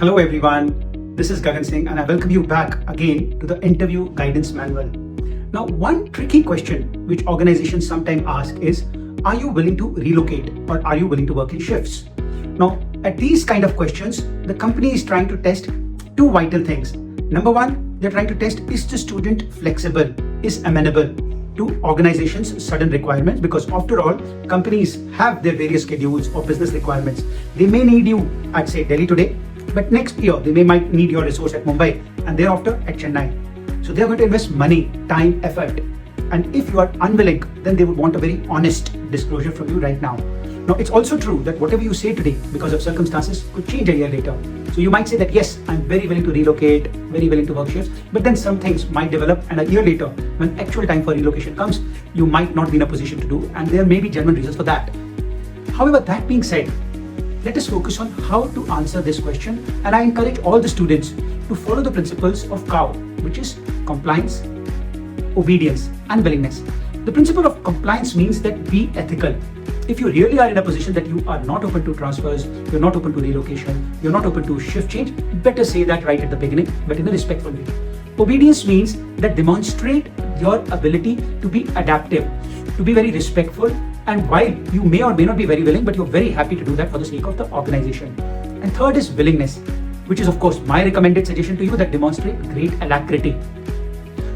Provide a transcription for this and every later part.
Hello everyone, this is Gagan Singh and I welcome you back again to the interview guidance manual. Now, one tricky question which organizations sometimes ask is, are you willing to relocate or are you willing to work in shifts? Now, at these kind of questions, the company is trying to test two vital things. Number one, they're trying to test, is the student flexible, is amenable to organizations' sudden requirements, because after all, companies have their various schedules or business requirements. They may need you at say Delhi today, but next year they might need your resource at Mumbai and thereafter at Chennai. So they're going to invest money, time, effort. And if you are unwilling, then they would want a very honest disclosure from you right now. Now, it's also true that whatever you say today, because of circumstances, could change a year later. So you might say that, yes, I'm very willing to relocate, very willing to work shifts, but then some things might develop and a year later, when actual time for relocation comes, you might not be in a position to do, and there may be genuine reasons for that. However, that being said, let us focus on how to answer this question, and I encourage all the students to follow the principles of COW, which is compliance, obedience, and willingness. The principle of compliance means that be ethical. If you really are in a position that you are not open to transfers, you're not open to relocation, you're not open to shift change, better say that right at the beginning, but in a respectful way. Obedience means that demonstrate your ability to be adaptive, to be very respectful, and while you may or may not be very willing, but you're very happy to do that for the sake of the organization. And third is willingness, which is of course my recommended suggestion to you, that demonstrate great alacrity.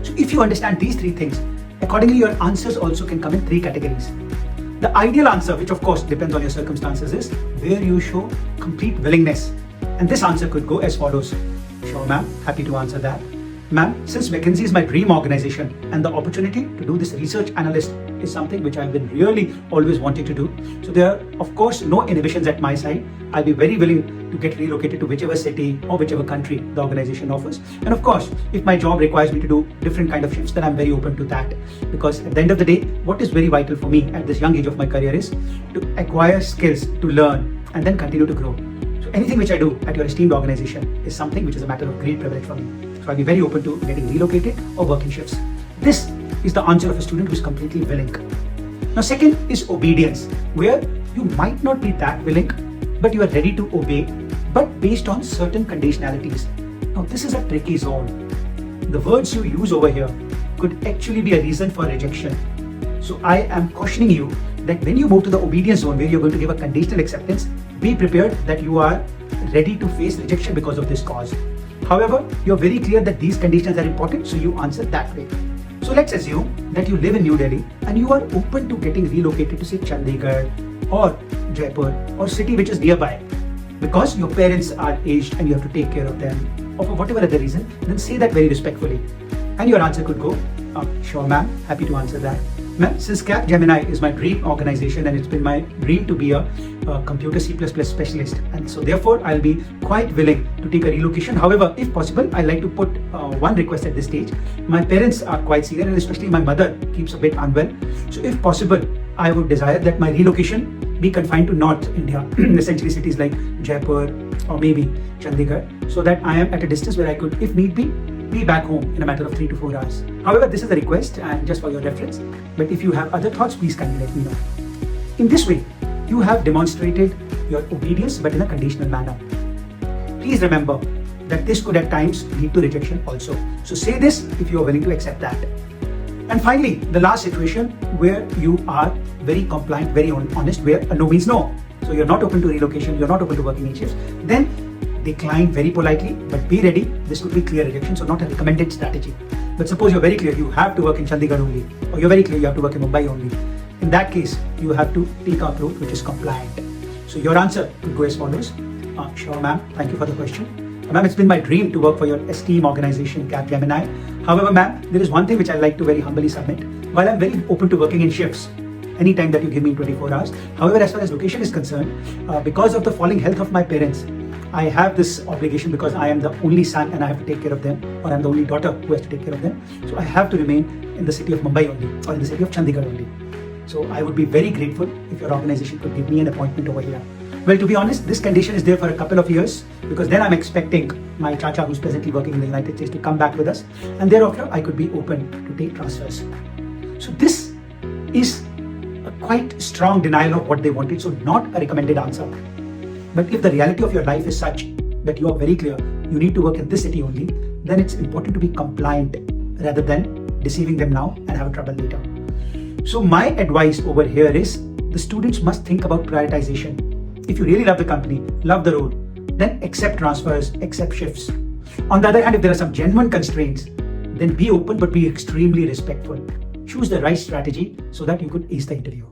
So if you understand these three things, accordingly your answers also can come in three categories. The ideal answer, which of course depends on your circumstances, is where you show complete willingness. And this answer could go as follows. Sure, ma'am, happy to answer that. Ma'am, since McKinsey is my dream organization and the opportunity to do this research analyst is something which I've been really always wanting to do. So there are of course no inhibitions at my side. I'll be very willing to get relocated to whichever city or whichever country the organization offers. And of course, if my job requires me to do different kind of shifts, then I'm very open to that. Because at the end of the day, what is very vital for me at this young age of my career is to acquire skills, to learn, and then continue to grow. So anything which I do at your esteemed organization is something which is a matter of great privilege for me. So I'll be very open to getting relocated or working shifts. This is the answer of a student who is completely willing. Now, second is obedience, where you might not be that willing, but you are ready to obey, but based on certain conditionalities. Now, this is a tricky zone. The words you use over here could actually be a reason for rejection. So I am cautioning you that when you move to the obedience zone, where you're going to give a conditional acceptance, be prepared that you are ready to face rejection because of this cause. However, you're very clear that these conditions are important, so you answer that way. So let's assume that you live in New Delhi and you are open to getting relocated to say Chandigarh or Jaipur or city which is nearby, because your parents are aged and you have to take care of them, or for whatever other reason, then say that very respectfully. And your answer could go, sure ma'am, happy to answer that. Ma'am, since Capgemini is my dream organization and it's been my dream to be a computer C++ specialist, and so therefore I'll be quite willing to take a relocation. However, if possible, I like to put one request at this stage. My parents are quite senior and especially my mother keeps a bit unwell. So if possible, I would desire that my relocation be confined to North India, essentially cities like Jaipur or maybe Chandigarh, so that I am at a distance where I could, if need be back home in a matter of 3 to 4 hours. However, this is a request and just for your reference, but if you have other thoughts, please kindly let me know. In this way, you have demonstrated your obedience, but in a conditional manner. Please remember that this could at times lead to rejection also. So say this if you are willing to accept that. And finally, the last situation where you are very compliant, very honest, where a no means no. So you're not open to relocation, you're not open to working in shifts, then decline very politely, but be ready. This could be clear rejection, so not a recommended strategy. But suppose you're very clear you have to work in Chandigarh only, or you're very clear you have to work in Mumbai only. In that case, you have to take our approach which is compliant. So your answer could go as follows. Sure ma'am, thank you for the question. Ma'am, it's been my dream to work for your esteemed organization Capgemini. However ma'am, there is one thing which I'd like to very humbly submit. While I'm very open to working in shifts, anytime that you give me 24 hours. However, as far as location is concerned, because of the falling health of my parents, I have this obligation because I am the only son and I have to take care of them, or I'm the only daughter who has to take care of them. So I have to remain in the city of Mumbai only, or in the city of Chandigarh only. So I would be very grateful if your organization could give me an appointment over here. Well, to be honest, this condition is there for a couple of years, because then I'm expecting my chacha, who's presently working in the United States, to come back with us, and thereafter I could be open to take transfers. So this is a quite strong denial of what they wanted, so not a recommended answer. But if the reality of your life is such that you are very clear you need to work in this city only, then it's important to be compliant rather than deceiving them now and have trouble later. So my advice over here is the students must think about prioritization. If you really love the company, love the role, then accept transfers, accept shifts. On the other hand, if there are some genuine constraints, then be open but be extremely respectful. Choose the right strategy so that you could ace the interview.